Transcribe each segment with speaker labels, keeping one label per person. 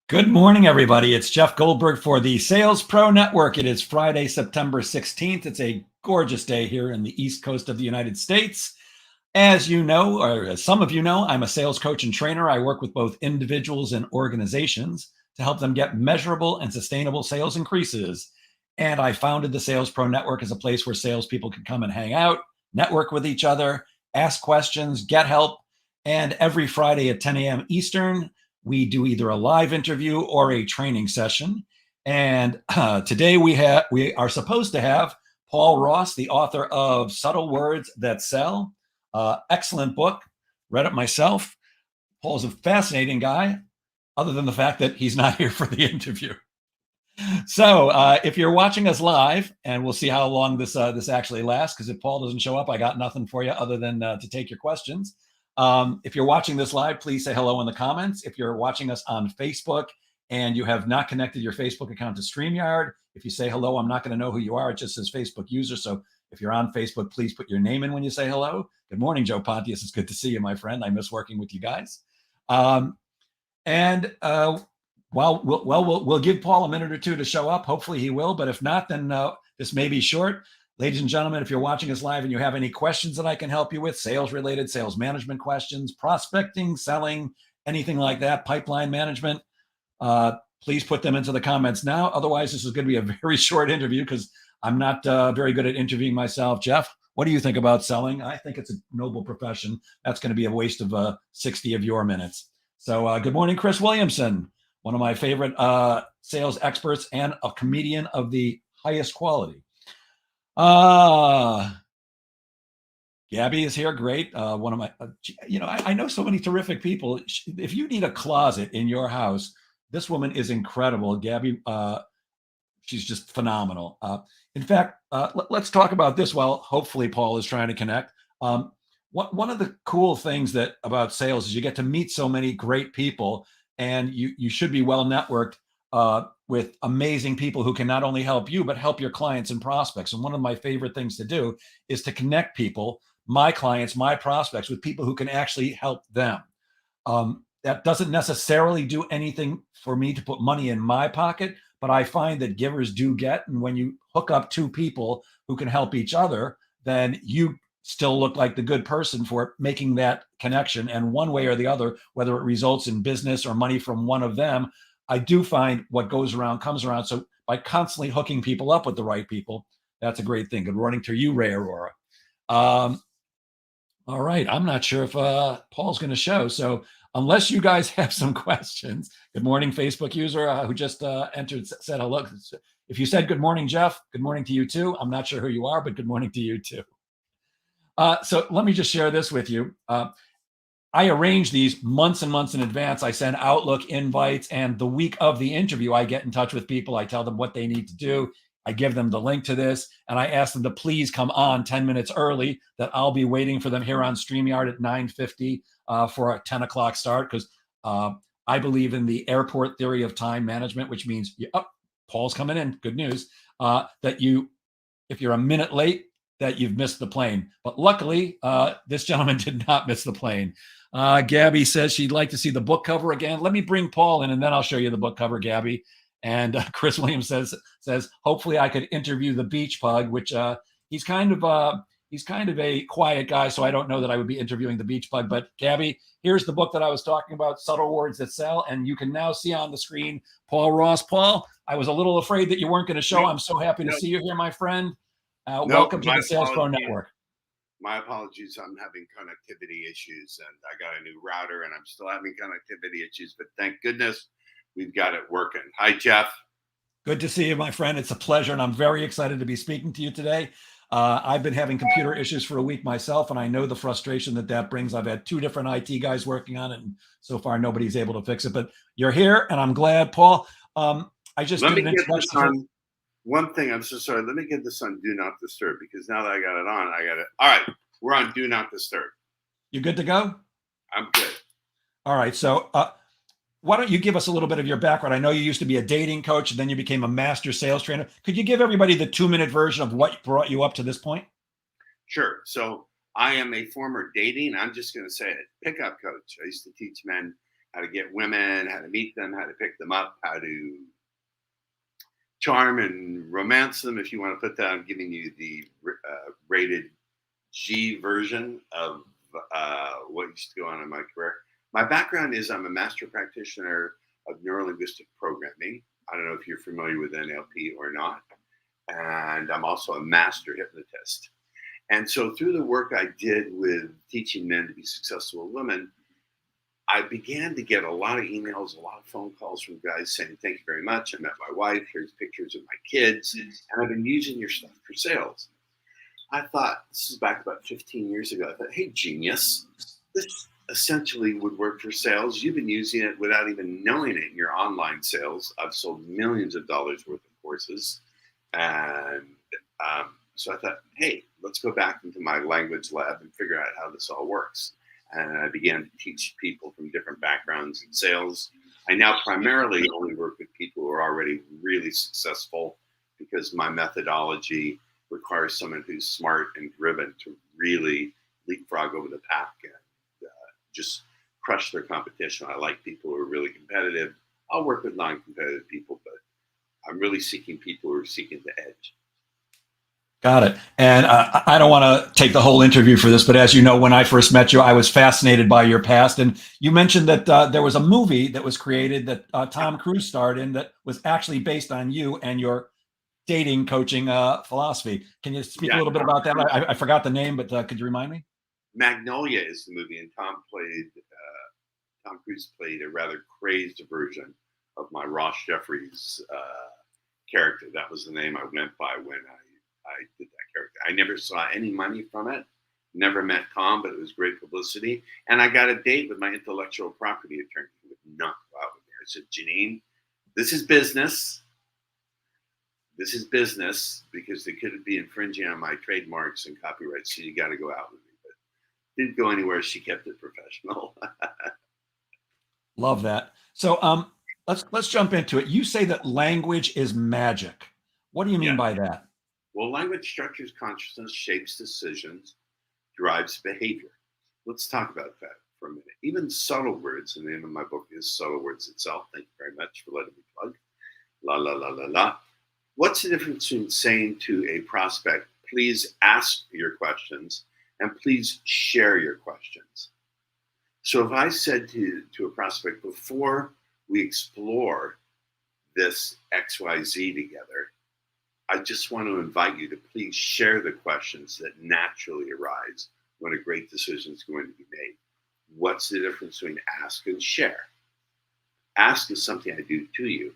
Speaker 1: Good morning, everybody. It's Jeff Goldberg for the Sales Pro Network. It is Friday, September 16th. It's a gorgeous day here in the East Coast of the United States. As you know, or as some of you know, I'm a sales coach and trainer. I work with both individuals and organizations to help them get measurable and sustainable sales increases. And I founded the Sales Pro Network as a place where salespeople can come and hang out, network with each other, ask questions, get help. And every Friday at 10 a.m. Eastern, we do either a live interview or a training session. And today we are supposed to have Paul Ross, the author of Subtle Words That Sell. Excellent book. Read it myself. Paul's a fascinating guy, other than the fact that he's not here for the interview. So if you're watching us live, and we'll see how long this actually lasts, because if Paul doesn't show up, I got nothing for you other than to take your questions. If you're watching this live, please say hello in the comments. If you're watching us on Facebook and you have not connected your Facebook account to StreamYard, if you say hello, I'm not going to know who you are. It just says Facebook user. So if you're on Facebook, please put your name in when you say hello. Good morning, Joe Pontius. It's good to see you, my friend. I miss working with you guys. We'll give Paul a minute or two to show up. Hopefully he will, but if not, then this may be short. Ladies and gentlemen, if you're watching us live and you have any questions that I can help you with, sales-related, sales management questions, prospecting, selling, anything like that, pipeline management, please put them into the comments now. Otherwise, this is going to be a very short interview because I'm not very good at interviewing myself. Jeff, what do you think about selling? I think it's a noble profession. That's going to be a waste of 60 of your minutes. So good morning, Chris Williamson, one of my favorite sales experts and a comedian of the highest quality. Gabby is here. Great. One of my, I know so many terrific people. If you need a closet in your house, this woman is incredible. Gabby, she's just phenomenal. In fact, let's talk about this while hopefully Paul is trying to connect. One of the cool things about sales is you get to meet so many great people, and you should be well networked with amazing people who can not only help you, but help your clients and prospects. And one of my favorite things to do is to connect people, my clients, my prospects, with people who can actually help them. That doesn't necessarily do anything for me to put money in my pocket, but I find that givers do get. And when you hook up two people who can help each other, then you still look like the good person for making that connection. And one way or the other, whether it results in business or money from one of them, I do find what goes around comes around. So by constantly hooking people up with the right people, that's a great thing. Good morning to you, Ray Aurora. All right. I'm not sure if Paul's going to show. So unless you guys have some questions, good morning, Facebook user who just entered, said hello. If you said good morning, Jeff, good morning to you too. I'm not sure who you are, but good morning to you too. So let me just share this with you. I arrange these months and months in advance. I send Outlook invites, and the week of the interview, I get in touch with people. I tell them what they need to do. I give them the link to this, and I ask them to please come on 10 minutes early, that I'll be waiting for them here on StreamYard at 9:50 for a 10 o'clock start, because I believe in the airport theory of time management, which means, Paul's coming in, good news, that if you're a minute late, that you've missed the plane. But luckily, this gentleman did not miss the plane. Gabby says she'd like to see the book cover again. Let me bring Paul in, and then I'll show you the book cover, Gabby. And Chris Williams says hopefully I could interview the beach pug, which he's kind of a quiet guy, so I don't know that I would be interviewing the beach pug. But Gabby, here's the book that I was talking about, Subtle Words That Sell, and you can now see on the screen Paul Ross. Paul, I was a little afraid that you weren't going to show. I'm so happy to see you here, my friend. Welcome to the Sales Pro Network.
Speaker 2: My apologies. I'm having connectivity issues, and I got a new router, and I'm still having connectivity issues, but thank goodness we've got it working. Hi, Jeff.
Speaker 1: Good to see you, my friend. It's a pleasure, and I'm very excited to be speaking to you today. I've been having computer issues for a week myself, and I know the frustration that brings. I've had two different IT guys working on it, and so far nobody's able to fix it. But you're here, and I'm glad, Paul. I just did an introduction.
Speaker 2: One thing, I'm so sorry. Let me get this on Do Not Disturb, because now that I got it on, I got it. All right, we're on Do Not Disturb.
Speaker 1: You good to go?
Speaker 2: I'm good.
Speaker 1: All right, so why don't you give us a little bit of your background? I know you used to be a dating coach, and then you became a master sales trainer. Could you give everybody the 2-minute version of what brought you up to this point?
Speaker 2: Sure. So I am a former dating, I'm just going to say it, pickup coach. I used to teach men how to get women, how to meet them, how to pick them up, how to charm and romance them. If you want to put that, I'm giving you the rated G version of what used to go on in my career. My background is I'm a master practitioner of neurolinguistic programming. I don't know if you're familiar with NLP or not. And I'm also a master hypnotist. And so through the work I did with teaching men to be successful women, I began to get a lot of emails, a lot of phone calls from guys saying, thank you very much. I met my wife. Here's pictures of my kids. And I've been using your stuff for sales. I thought, this is back about 15 years ago. I thought, hey, genius, this essentially would work for sales. You've been using it without even knowing it in your online sales. I've sold millions of dollars worth of courses. And so I thought, hey, let's go back into my language lab and figure out how this all works. And I began to teach people from different backgrounds in sales. I now primarily only work with people who are already really successful because my methodology requires someone who's smart and driven to really leapfrog over the pack and just crush their competition. I like people who are really competitive. I'll work with non-competitive people, but I'm really seeking people who are seeking the edge.
Speaker 1: Got it. And I don't want to take the whole interview for this, but as you know, when I first met you, I was fascinated by your past. And you mentioned that there was a movie that was created that Tom Cruise starred in that was actually based on you and your dating coaching philosophy. Can you speak a little bit about that? I forgot the name, but could you remind me?
Speaker 2: Magnolia is the movie, and Tom Cruise played a rather crazed version of my Ross Jeffries character. That was the name I went by when I did that character. I never saw any money from it. Never met Tom, but it was great publicity. And I got a date with my intellectual property attorney who would not go out with me. I said, Janine, this is business. This is business because they could be infringing on my trademarks and copyrights. So you got to go out with me. But didn't go anywhere. She kept it professional.
Speaker 1: Love that. So let's jump into it. You say that language is magic. What do you mean by that?
Speaker 2: Well, language structures consciousness, shapes decisions, drives behavior. Let's talk about that for a minute. Even subtle words, the name of my book is Subtle Words Itself. Thank you very much for letting me plug. La, la, la, la, la. What's the difference between saying to a prospect, please ask your questions and please share your questions? So if I said to a prospect, before we explore this XYZ together, I just want to invite you to please share the questions that naturally arise when a great decision is going to be made. What's the difference between ask and share? Ask is something I do to you,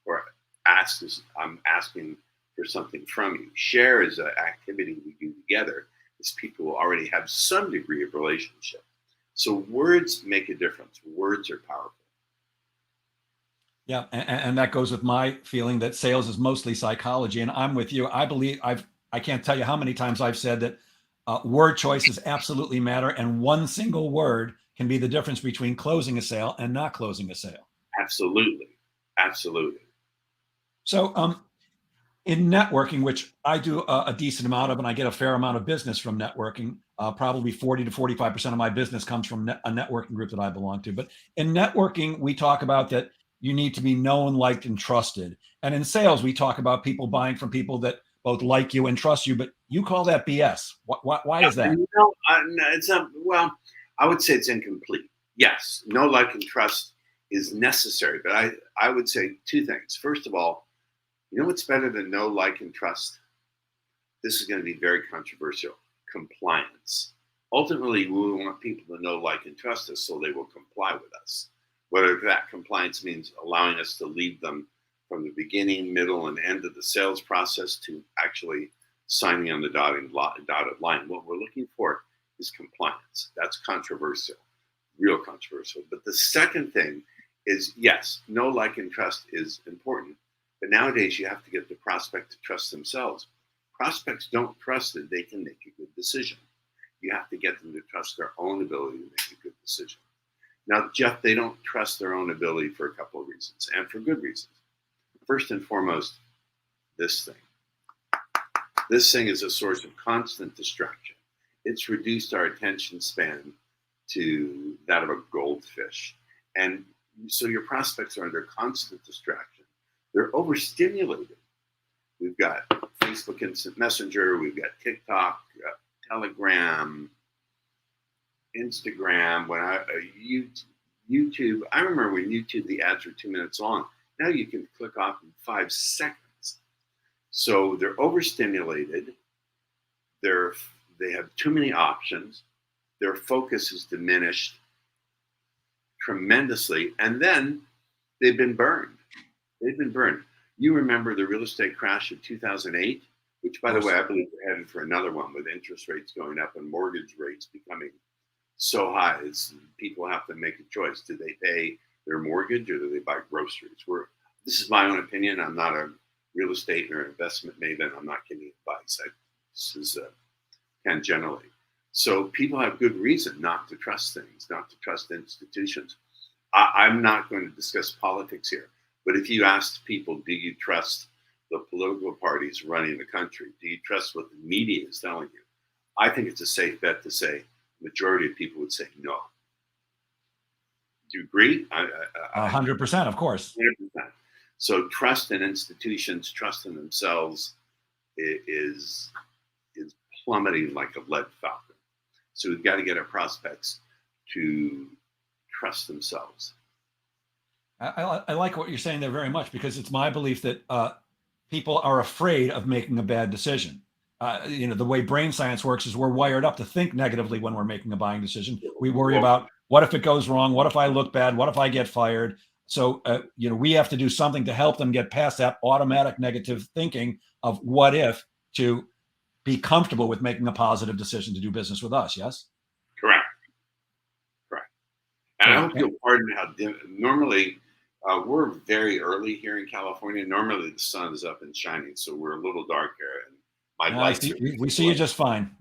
Speaker 2: or ask is I'm asking for something from you. Share is an activity we do together as people who already have some degree of relationship. So words make a difference. Words are powerful.
Speaker 1: Yeah, and that goes with my feeling that sales is mostly psychology. And I'm with you. I believe I can't tell you how many times I've said that word choices absolutely matter, and one single word can be the difference between closing a sale and not closing a sale.
Speaker 2: Absolutely, absolutely.
Speaker 1: So in networking, which I do a decent amount of, and I get a fair amount of business from networking. Probably 40 to 45% of my business comes from a networking group that I belong to. But in networking, we talk about that you need to be known, liked, and trusted. And in sales, we talk about people buying from people that both like you and trust you. But you call that BS. Why is that?
Speaker 2: No, it's not. Well, I would say it's incomplete. Yes, know, like, and trust is necessary. But I would say two things. First of all, you know what's better than know, like, and trust? This is going to be very controversial. Compliance. Ultimately, we want people to know, like, and trust us so they will comply with us. Whether that compliance means allowing us to lead them from the beginning, middle, and end of the sales process to actually signing on the dotted line. What we're looking for is compliance. That's controversial, real controversial. But the second thing is, yes, know, like, and trust is important. But nowadays, you have to get the prospect to trust themselves. Prospects don't trust that they can make a good decision. You have to get them to trust their own ability to make a good decision. Now, Jeff, they don't trust their own ability for a couple of reasons, and for good reasons. First and foremost, this thing. This thing is a source of constant distraction. It's reduced our attention span to that of a goldfish. And so your prospects are under constant distraction. They're overstimulated. We've got Facebook Instant Messenger, we've got TikTok, Telegram, Instagram, YouTube. I remember when YouTube, the ads were 2 minutes long. Now you can click off in 5 seconds. So they're overstimulated. They have too many options. Their focus is diminished tremendously. And then they've been burned. They've been burned. You remember the real estate crash of 2008, which, by the way, I believe we're headed for another one with interest rates going up and mortgage rates becoming so high. People have to make a choice. Do they pay their mortgage or do they buy groceries? This is my own opinion. I'm not a real estate or investment maven. I'm not giving advice. This is tangentially. So people have good reason not to trust things, not to trust institutions. I'm not going to discuss politics here, but if you asked people, do you trust the political parties running the country? Do you trust what the media is telling you? I think it's a safe bet to say the majority of people would say no. Do you agree?
Speaker 1: 100%, of course.
Speaker 2: 100%. So trust in institutions, trust in themselves is plummeting like a lead falcon. So we've got to get our prospects to trust themselves.
Speaker 1: I like what you're saying there very much, because it's my belief that people are afraid of making a bad decision. The way brain science works is we're wired up to think negatively when we're making a buying decision. We worry about, what if it goes wrong? What if I look bad? What if I get fired? So, we have to do something to help them get past that automatic negative thinking of what if, to be comfortable with making a positive decision to do business with us. Yes?
Speaker 2: Correct. And I hope you'll pardon how normally we're very early here in California. Normally the sun is up and shining, so we're a little darker. And my lights
Speaker 1: we see you just fine.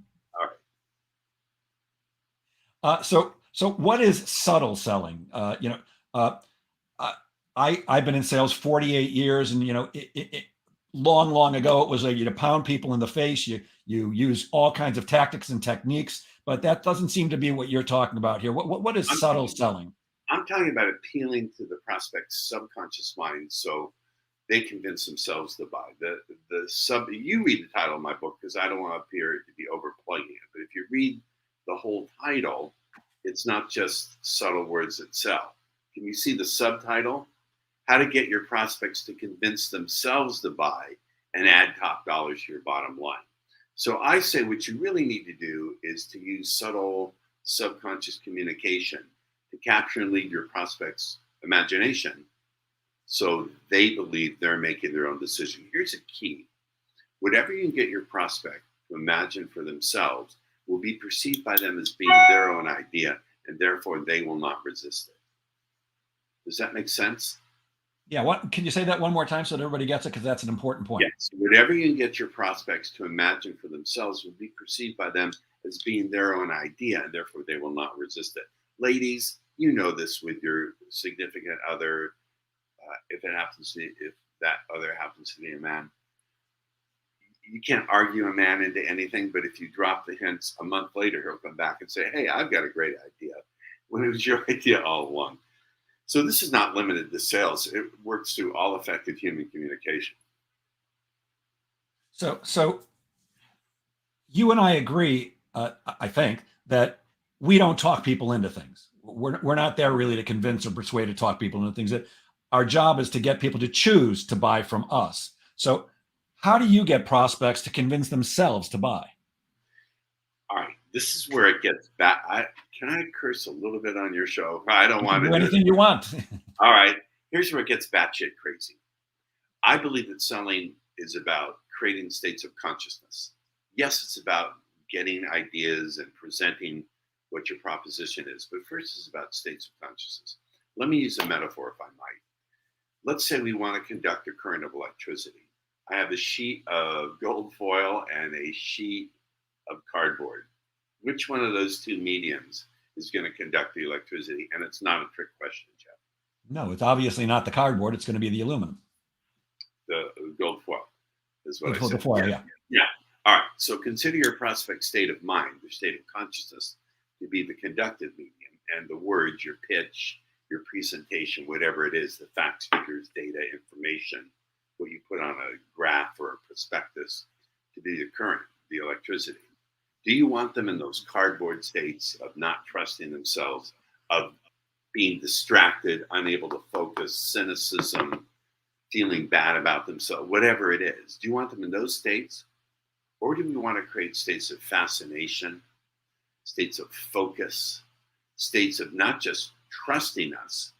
Speaker 2: All right.
Speaker 1: So what is subtle selling? I've been in sales 48 years, and long ago it was you pound people in the face. You use all kinds of tactics and techniques, but that doesn't seem to be what you're talking about here. What is subtle selling?
Speaker 2: I'm talking about appealing to the prospect's subconscious mind so they convince themselves to buy. You read the title of my book, because I don't want to appear to be overplaying it. But if you read the whole title, it's not just subtle words that sell. Can you see the subtitle? How to get your prospects to convince themselves to buy and add top dollars to your bottom line. So I say what you really need to do is to use subtle subconscious communication to capture and lead your prospects' imagination so they believe they're making their own decision. Here's a key. Whatever you can get your prospect to imagine for themselves will be perceived by them as being their own idea, and therefore they will not resist it. Does that make sense?
Speaker 1: Yeah. Can you say that one more time so that everybody gets it? Because that's an important point.
Speaker 2: Yes. Whatever you can get your prospects to imagine for themselves will be perceived by them as being their own idea, and therefore they will not resist it. Ladies, you know this with your significant other. If that other happens to be a man, you can't argue a man into anything. But if you drop the hints, a month later he'll come back and say, "Hey, I've got a great idea," when it was your idea all along. So this is not limited to sales. It works through all effective human communication.
Speaker 1: So you and I agree, I think, that we don't talk people into things. We're not there really to convince or persuade or talk people into things. That our job is to get people to choose to buy from us. So how do you get prospects to convince themselves to buy?
Speaker 2: All right, this is where it gets back. Can I curse a little bit on your show? I don't want to
Speaker 1: do anything you want.
Speaker 2: All right, here's where it gets batshit crazy. I believe that selling is about creating states of consciousness. Yes, it's about getting ideas and presenting what your proposition is, but first it's about states of consciousness. Let me use a metaphor, if I might. Let's say we want to conduct a current of electricity. I have a sheet of gold foil and a sheet of cardboard. Which one of those two mediums is going to conduct the electricity? And it's not a trick question, Jeff.
Speaker 1: No, it's obviously not the cardboard. It's going to be the aluminum.
Speaker 2: The gold foil is what I said.
Speaker 1: The foil, yeah.
Speaker 2: Yeah. All right. So consider your prospect state of mind, your state of consciousness, to be the conductive medium, and the words, your pitch, your presentation, whatever it is, the facts, figures, data, information, what you put on a graph or a prospectus to be the current, the electricity. Do you want them in those cardboard states of not trusting themselves, of being distracted, unable to focus, cynicism, feeling bad about themselves, whatever it is? Do you want them in those states? Or do we want to create states of fascination, states of focus, states of not just trusting us,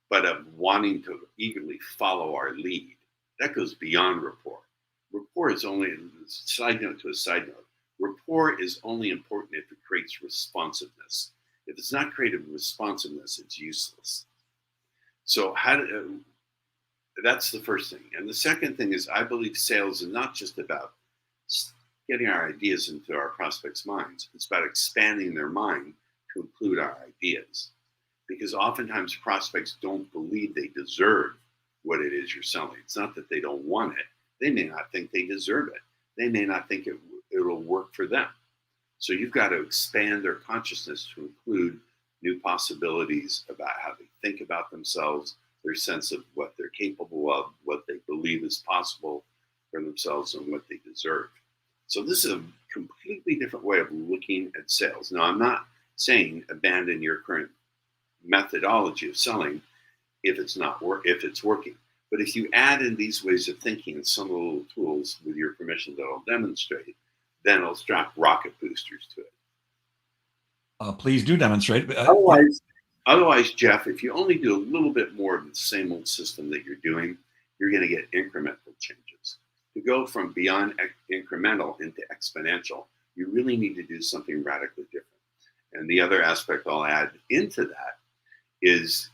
Speaker 2: but of wanting to eagerly follow our lead? That goes beyond rapport. Rapport is only, side note to a side note, rapport is only important if it creates responsiveness. If it's not creating responsiveness, it's useless. So that's the first thing. And the second thing is, I believe sales is not just about getting our ideas into our prospects' minds. It's about expanding their mind to include our ideas. Because oftentimes prospects don't believe they deserve what it is you're selling. It's not that they don't want it. They may not think they deserve it. They may not think it'll work for them. So you've got to expand their consciousness to include new possibilities about how they think about themselves, their sense of what they're capable of, what they believe is possible for themselves, and what they deserve. So this is a completely different way of looking at sales. Now, I'm not saying abandon your current methodology of selling if it's working. But if you add in these ways of thinking and some little tools, with your permission, that I'll demonstrate, then I'll strap rocket boosters to it.
Speaker 1: Please do demonstrate.
Speaker 2: Otherwise, Jeff, if you only do a little bit more of the same old system that you're doing, you're going to get incremental changes. To go from beyond incremental into exponential, you really need to do something radically different. And the other aspect I'll add into that is,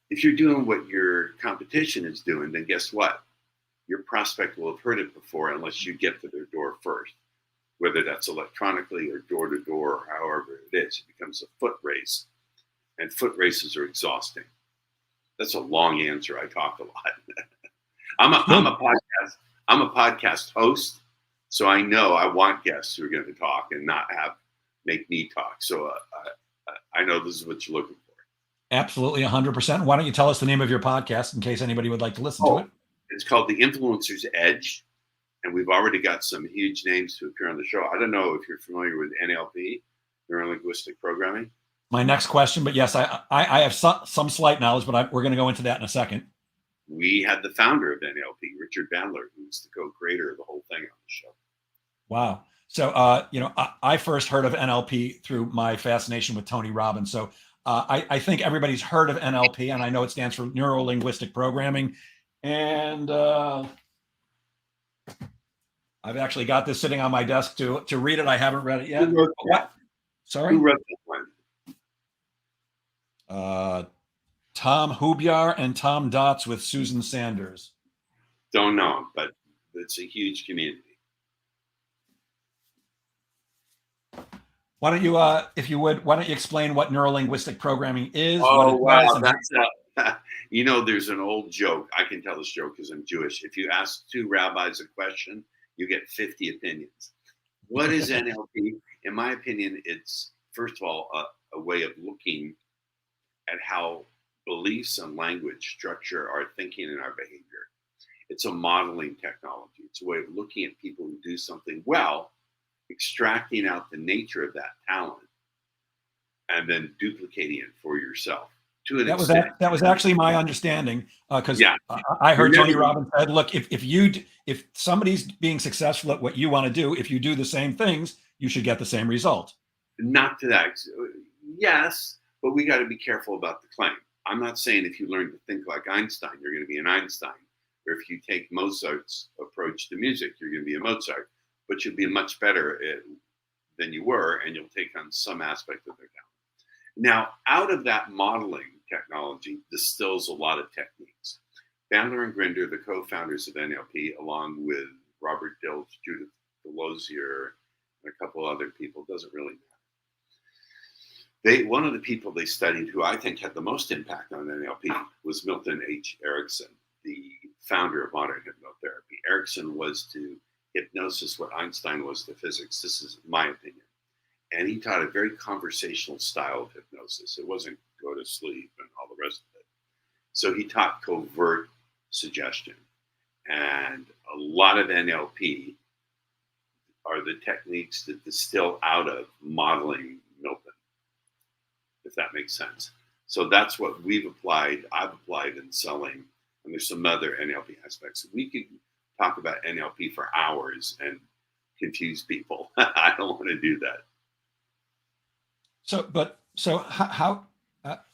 Speaker 2: if you're doing what your competition is doing, then guess what? Your prospect will have heard it before unless you get to their door first, whether that's electronically or door to door or however it is. It becomes a foot race, and foot races are exhausting. That's a long answer. I talk a lot. I'm a podcast host, so I know I want guests who are going to talk and not make me talk. So I know this is what you're looking for.
Speaker 1: Absolutely, 100%. Why don't you tell us the name of your podcast in case anybody would like to listen to it?
Speaker 2: It's called The Influencer's Edge, and we've already got some huge names to appear on the show. I don't know if you're familiar with NLP, neuro-linguistic programming.
Speaker 1: My next question, but yes, I have some slight knowledge, but we're going to go into that in a second.
Speaker 2: We had the founder of NLP, Richard Bandler, who's the co-creator of the whole thing on the show.
Speaker 1: Wow. So, I first heard of NLP through my fascination with Tony Robbins. So I think everybody's heard of NLP, and I know it stands for neuro-linguistic programming. And I've actually got this sitting on my desk to read it. I haven't read it yet. What? Sorry?
Speaker 2: Who wrote that one?
Speaker 1: Tom Hubyar and Tom Dotz with Susan Sanders.
Speaker 2: Don't know, but it's a huge community.
Speaker 1: Why don't you, if you would, why don't you explain what neuro-linguistic programming is?
Speaker 2: Oh, wow. There's an old joke. I can tell this joke because I'm Jewish. If you ask two rabbis a question, you get 50 opinions. What is NLP? In my opinion, it's, first of all, a way of looking at how beliefs and language structure our thinking and our behavior. It's a modeling technology. It's a way of looking at people who do something well, extracting out the nature of that talent, and then duplicating it for yourself.
Speaker 1: That was actually my understanding, because I heard Tony Robbins said, look, if somebody's being successful at what you want to do, if you do the same things, you should get the same result.
Speaker 2: Not to that. Yes, but we got to be careful about the claim. I'm not saying if you learn to think like Einstein, you're going to be an Einstein. Or if you take Mozart's approach to music, you're going to be a Mozart. But you'll be much better than you were, and you'll take on some aspect of their talent. Now, out of that modeling technology distills a lot of techniques. Bandler and Grinder, the co-founders of NLP, along with Robert Dilts, Judith Delosier, and a couple other people, doesn't really matter. One of the people they studied who I think had the most impact on NLP was Milton H. Erickson, the founder of modern hypnotherapy. Erickson was to hypnosis what Einstein was to physics. This is my opinion. And he taught a very conversational style of hypnosis. It wasn't go to sleep and all the the rest of it. So he taught covert suggestion. And a lot of NLP are the techniques that distill out of modeling Milton, if that makes sense. So that's what I've applied in selling. And there's some other NLP aspects. We could talk about NLP for hours and confuse people. I don't want to do that.
Speaker 1: So how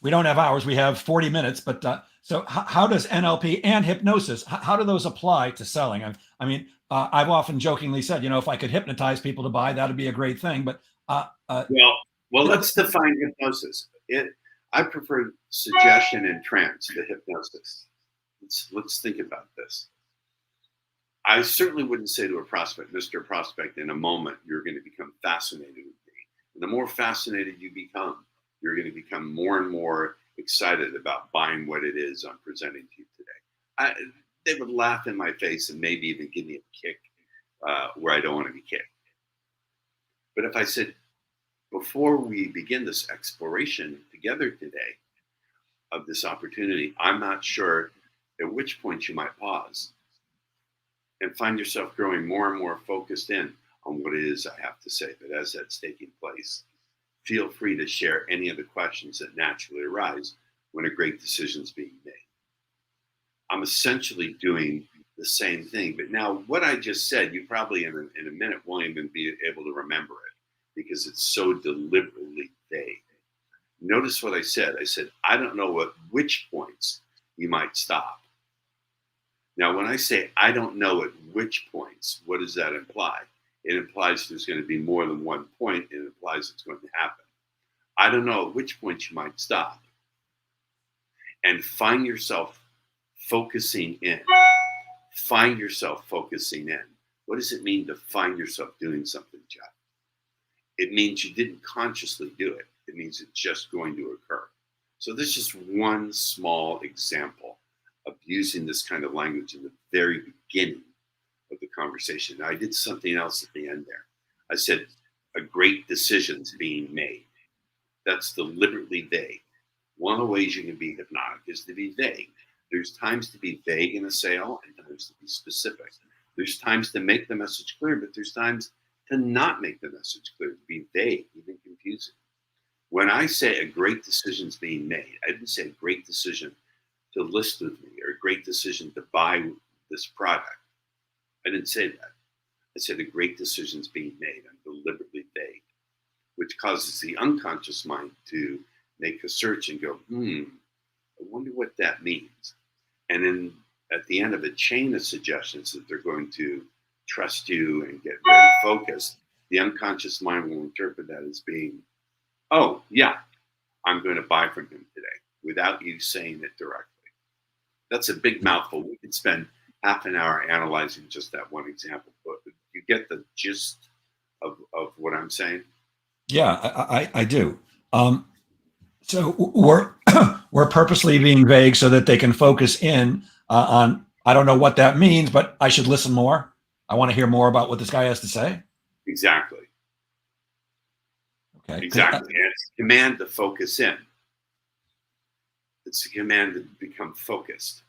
Speaker 1: we don't have hours, we have 40 minutes, but so how does NLP and hypnosis, how do those apply to selling? I mean, I've often jokingly said, if I could hypnotize people to buy, that'd be a great thing. But
Speaker 2: well, let's define hypnosis. I prefer suggestion and trance to hypnosis. Let's think about this. I certainly wouldn't say to a prospect, Mr. Prospect, in a moment, you're going to become fascinated with me. And the more fascinated you become, you're going to become more and more excited about buying what it is I'm presenting to you today. They would laugh in my face and maybe even give me a kick where I don't want to be kicked. But if I said, before we begin this exploration together today of this opportunity, I'm not sure at which point you might pause and find yourself growing more and more focused in on what it is I have to say. But as that's taking place, feel free to share any of the questions that naturally arise when a great decision is being made. I'm essentially doing the same thing. But now what I just said, you probably in a minute won't even be able to remember it because it's so deliberately vague. Notice what I said. I said, I don't know at which points you might stop. Now, when I say I don't know at which points, what does that imply? It implies there's going to be more than one point. It implies it's going to happen. I don't know at which point you might stop and find yourself focusing in. Find yourself focusing in. What does it mean to find yourself doing something, Jeff? It means you didn't consciously do it. It means it's just going to occur. So this is just one small example of using this kind of language in the very beginning of the conversation. Now, I did something else at the end there. I said, a great decision's being made. That's deliberately vague. One of the ways you can be hypnotic is to be vague. There's times to be vague in a sale and times to be specific. There's times to make the message clear, but there's times to not make the message clear, to be vague, even confusing. When I say a great decision's being made, I didn't say a great decision to list with me or a great decision to buy this product. I didn't say that. I said a great decision's being made. I'm deliberately vague, which causes the unconscious mind to make a search and go, I wonder what that means. And then at the end of a chain of suggestions that they're going to trust you and get very focused, the unconscious mind will interpret that as being, oh, yeah, I'm going to buy from him today without you saying it directly. That's a big mouthful. We could spend half an hour analyzing just that one example, but you get the gist of what I'm saying?
Speaker 1: Yeah, I do. So we're purposely being vague so that they can focus in on, I don't know what that means, but I should listen more. I want to hear more about what this guy has to say.
Speaker 2: Exactly.
Speaker 1: Okay.
Speaker 2: Exactly. And it's a command to focus in. It's a command to become focused.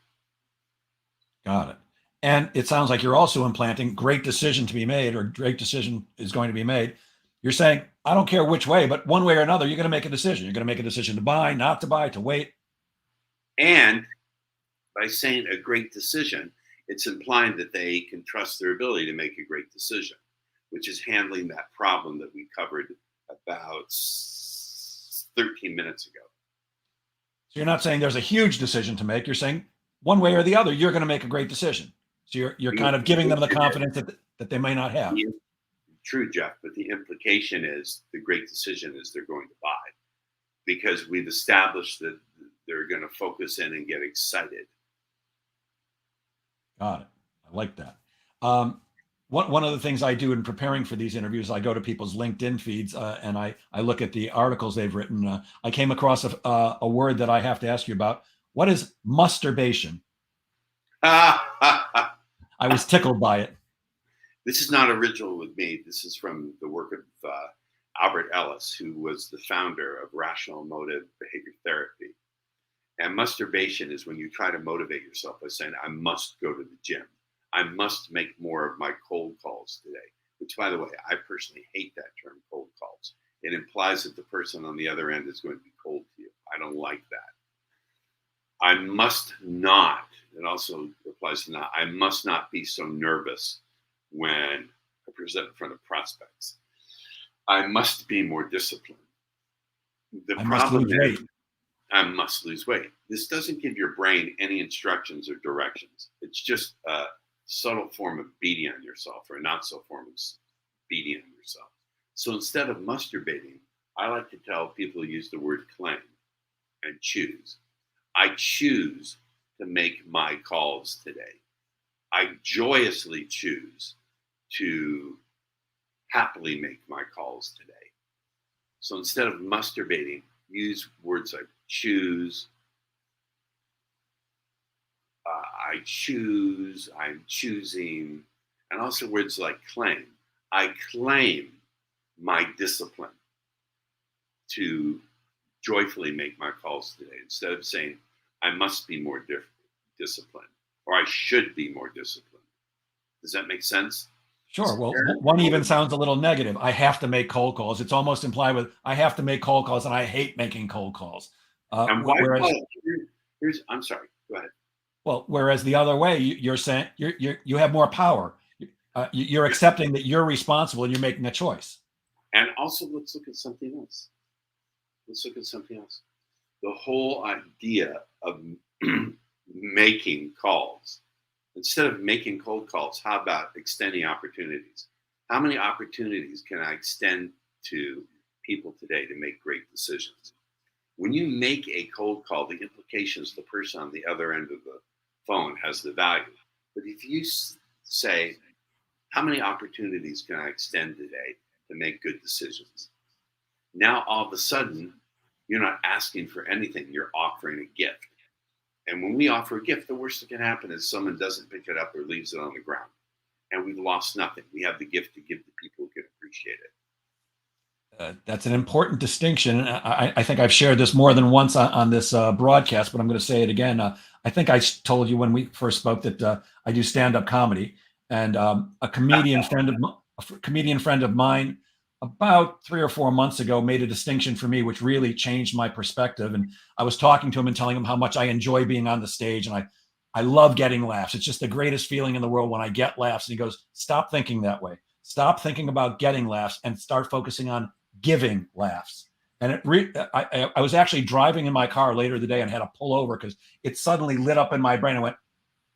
Speaker 1: Got it. And it sounds like you're also implanting great decision to be made, or great decision is going to be made. You're saying, I don't care which way, but one way or another, you're going to make a decision. You're going to make a decision to buy, not to buy, to wait.
Speaker 2: And by saying a great decision, it's implying that they can trust their ability to make a great decision, which is handling that problem that we covered about 13 minutes ago.
Speaker 1: So you're not saying there's a huge decision to make. You're saying one way or the other, you're going to make a great decision. So you're kind of giving them the confidence that they may not have.
Speaker 2: True, Jeff, but the implication is the great decision is they're going to buy, because we've established that they're going to focus in and get excited.
Speaker 1: Got it. I like that. One of the things I do in preparing for these interviews, I go to people's LinkedIn feeds and I look at the articles they've written. I came across a word that I have to ask you about. What is masturbation? I was tickled by it.
Speaker 2: This is not original with me. This is from the work of Albert Ellis, who was the founder of rational emotive behavior therapy. And Masturbation is when you try to motivate yourself by saying, I must go to the gym. I must make more of my cold calls today, which, by the way, I personally hate that term, cold calls. It implies that the person on the other end is going to be cold to you. I don't like that. I must not, it also applies to not, I must not be so nervous when I present in front of prospects. I must be more disciplined. The problem is, I must lose weight. This doesn't give your brain any instructions or directions. It's just a subtle form of beating on yourself, or a not so form of beating on yourself. So instead of masturbating, I like to tell people to use the word claim and choose. I choose to make my calls today. I joyously choose to happily make my calls today. So instead of masturbating, use words like choose, I choose, I'm choosing, and also words like claim. I claim my discipline to joyfully make my calls today, instead of saying I must be more disciplined, or I should be more disciplined. Does that make sense?
Speaker 1: Sure. Well, one even sounds a little negative. I have to make cold calls. It's almost implied with I have to make cold calls, and I hate making cold calls.
Speaker 2: And why?
Speaker 1: Whereas,
Speaker 2: I'm sorry. Go ahead.
Speaker 1: well, whereas the other way, you're saying you have more power. You're accepting that you're responsible and you're making a choice.
Speaker 2: And also, let's look at something else. The whole idea of making calls. Instead of making cold calls, how about extending opportunities? How many opportunities can I extend to people today to make great decisions? When you make a cold call, the implication is the person on the other end of the phone has the value. But if you say, how many opportunities can I extend today to make good decisions? Now, all of a sudden, you're not asking for anything. You're offering a gift. And when we offer a gift, the worst that can happen is someone doesn't pick it up or leaves it on the ground. And we've lost nothing. We have the gift to give to people who can appreciate it.
Speaker 1: That's an important distinction. I think I've shared this more than once on this broadcast, but I'm going to say it again. I think I told you when we first spoke that I do stand-up comedy, and a comedian friend of mine about 3 or 4 months ago made a distinction for me, which really changed my perspective. And I was talking to him and telling him how much I enjoy being on the stage, and I love getting laughs. It's just the greatest feeling in the world when I get laughs. And he goes, "Stop thinking that way. Stop thinking about getting laughs and start focusing on giving laughs." And I was actually driving in my car later today and had to pull over because it suddenly lit up in my brain. I went,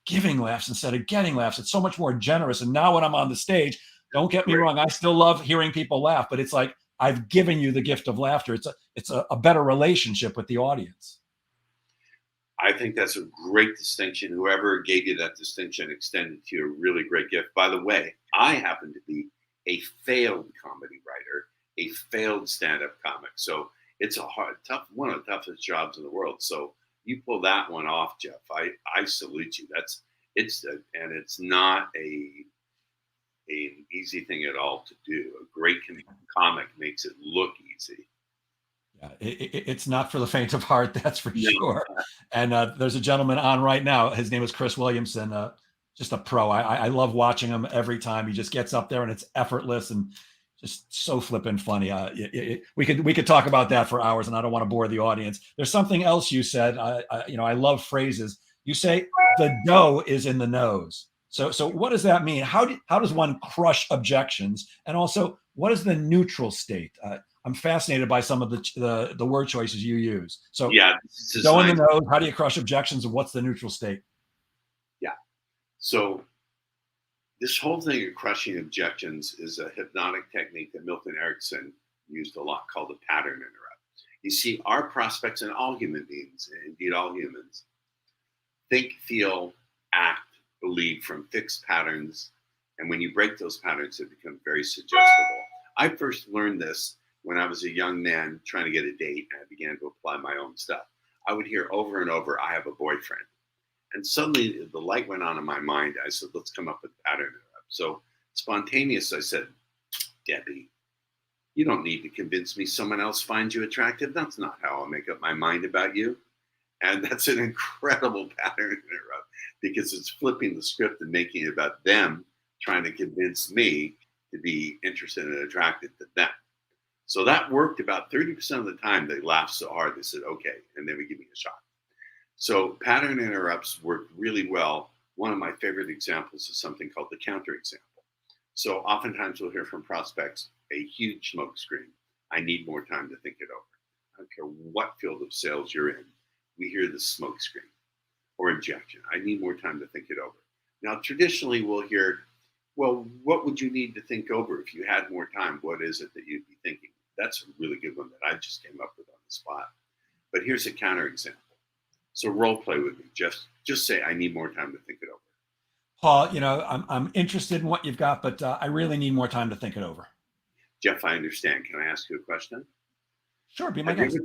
Speaker 1: giving laughs instead of getting laughs. It's so much more generous. And now when I'm on the stage, don't get me wrong, I still love hearing people laugh, but it's like I've given you the gift of laughter. It's a better relationship with the audience.
Speaker 2: I think that's a great distinction. Whoever gave you that distinction extended to you a really great gift. By the way, I happen to be a failed comedy writer, a failed stand-up comic. So it's a one of the toughest jobs in the world. So you pull that one off, Jeff. I salute you. And it's not an easy thing at all to do. A great comic makes it look easy.
Speaker 1: Yeah, it's not for the faint of heart, that's for sure. And there's a gentleman on right now. His name is Chris Williamson, just a pro. I love watching him every time. He just gets up there and it's effortless and just so flippin' funny. We could talk about that for hours, and I don't want to bore the audience. There's something else you said. I love phrases. You say the dough is in the nose. So what does that mean? How does one crush objections? And also, what is the neutral state? I'm fascinated by some of the word choices you use. So
Speaker 2: yeah,
Speaker 1: dough in the nose. How do you crush objections, and what's the neutral state?
Speaker 2: Yeah. So this whole thing of crushing objections is a hypnotic technique that Milton Erickson used a lot called the pattern interrupt. You see, our prospects and all human beings, and indeed all humans, think, feel, act, believe from fixed patterns. And when you break those patterns, they become very suggestible. I first learned this when I was a young man trying to get a date, and I began to apply my own stuff. I would hear over and over, "I have a boyfriend." And suddenly the light went on in my mind. I said, let's come up with a pattern. So spontaneous, I said, "Debbie, you don't need to convince me someone else finds you attractive. That's not how I'll make up my mind about you." And that's an incredible pattern interrupt because it's flipping the script and making it about them trying to convince me to be interested and attracted to them. So that worked about 30% of the time. They laughed so hard, they said, okay, and they would give me a shot. So pattern interrupts work really well. One of my favorite examples is something called the counter example. So oftentimes we'll hear from prospects, a huge smoke screen. I need more time to think it over. I don't care what field of sales you're in. We hear the smoke screen or objection. I need more time to think it over. Now, traditionally we'll hear, well, what would you need to think over if you had more time? What is it that you'd be thinking? That's a really good one that I just came up with on the spot. But here's a counter example. So role play with me. Just say, I need more time to think it over.
Speaker 1: Paul, I'm interested in what you've got, but I really need more time to think it over.
Speaker 2: Jeff, I understand. Can I ask you a question?
Speaker 1: Sure, be my guest.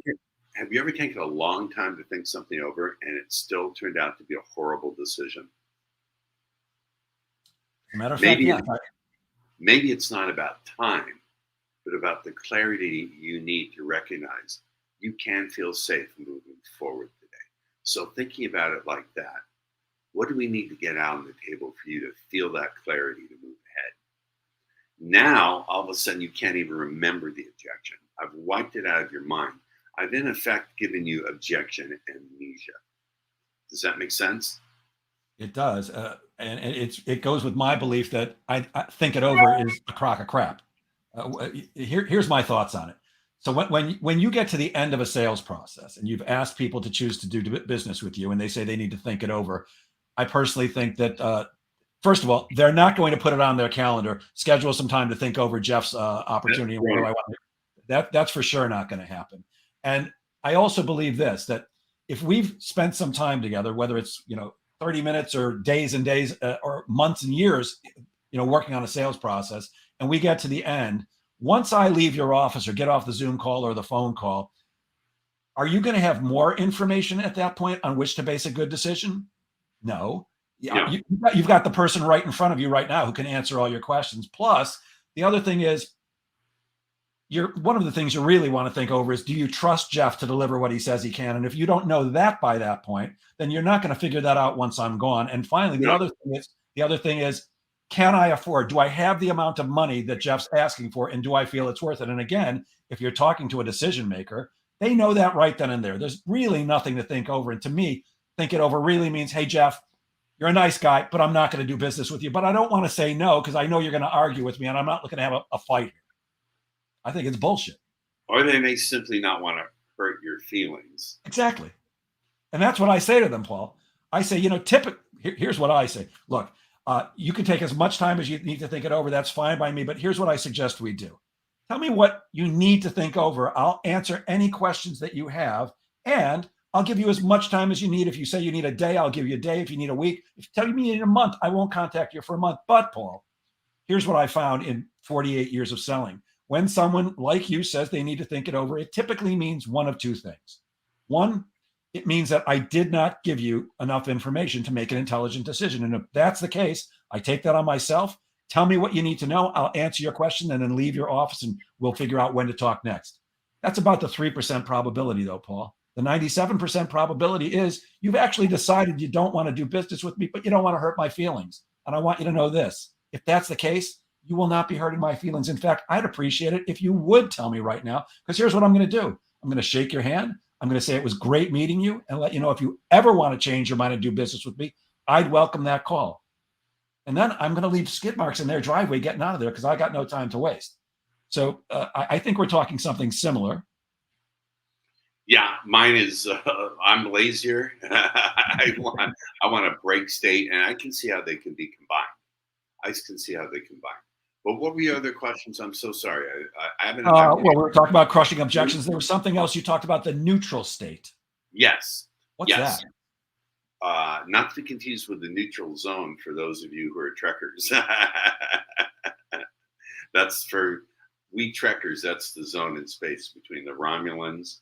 Speaker 2: Have you ever taken a long time to think something over and it still turned out to be a horrible decision?
Speaker 1: As a matter of fact, yeah.
Speaker 2: Maybe it's not about time, but about the clarity you need to recognize you can feel safe moving forward today. So thinking about it like that, what do we need to get out on the table for you to feel that clarity to move ahead? Now, all of a sudden, you can't even remember the objection. I've wiped it out of your mind. I've, in effect, given you objection amnesia. Does that make sense?
Speaker 1: It does. And it goes with my belief that I think it over is a crock of crap. Here's my thoughts on it. So when you get to the end of a sales process and you've asked people to choose to do business with you and they say they need to think it over, I personally think that, first of all, they're not going to put it on their calendar, schedule some time to think over Jeff's opportunity. And what do I want? That's for sure not going to happen. And I also believe this, that if we've spent some time together, whether it's 30 minutes or days and days or months and years, working on a sales process, and we get to the end, once I leave your office or get off the Zoom call or the phone call, are you going to have more information at that point on which to base a good decision? No.
Speaker 2: Yeah.
Speaker 1: You've got the person right in front of you right now who can answer all your questions. Plus, the other thing is, one of the things you really want to think over is, do you trust Jeff to deliver what he says he can? And if you don't know that by that point, then you're not going to figure that out once I'm gone. And finally, the other thing is, can I afford? Do I have the amount of money that Jeff's asking for? And do I feel it's worth it? And again, if you're talking to a decision maker, they know that right then and there. There's really nothing to think over. And to me, think it over really means, hey, Jeff, you're a nice guy, but I'm not going to do business with you. But I don't want to say no because I know you're going to argue with me and I'm not looking to have a fight here. I think it's bullshit.
Speaker 2: Or they may simply not want to hurt your feelings.
Speaker 1: Exactly. And that's what I say to them, Paul. I say, here's what I say. Look, you can take as much time as you need to think it over. That's fine by me. But here's what I suggest we do. Tell me what you need to think over. I'll answer any questions that you have. And I'll give you as much time as you need. If you say you need a day, I'll give you a day. If you need a week, if you tell me you need a month, I won't contact you for a month. But Paul, here's what I found in 48 years of selling. When someone like you says they need to think it over, it typically means one of two things. One, it means that I did not give you enough information to make an intelligent decision. And if that's the case, I take that on myself. Tell me what you need to know. I'll answer your question and then leave your office and we'll figure out when to talk next. That's about the 3% probability though, Paul. The 97% probability is you've actually decided you don't want to do business with me, but you don't want to hurt my feelings. And I want you to know this. If that's the case, you will not be hurting my feelings. In fact, I'd appreciate it if you would tell me right now, because here's what I'm going to do. I'm going to shake your hand. I'm going to say it was great meeting you and let you know if you ever want to change your mind and do business with me, I'd welcome that call. And then I'm going to leave skid marks in their driveway getting out of there because I got no time to waste. So I think we're talking something similar.
Speaker 2: Yeah, mine is I'm lazier. I want to break state, and I can see how they can be combined. I can see how they combine. But what were your other questions? I'm so sorry. I haven't.
Speaker 1: Well, we were talking about crushing objections. There was something else you talked about, the neutral state.
Speaker 2: Yes.
Speaker 1: What's that?
Speaker 2: Not to be confused with the neutral zone for those of you who are trekkers. That's for we trekkers. That's the zone in space between the Romulans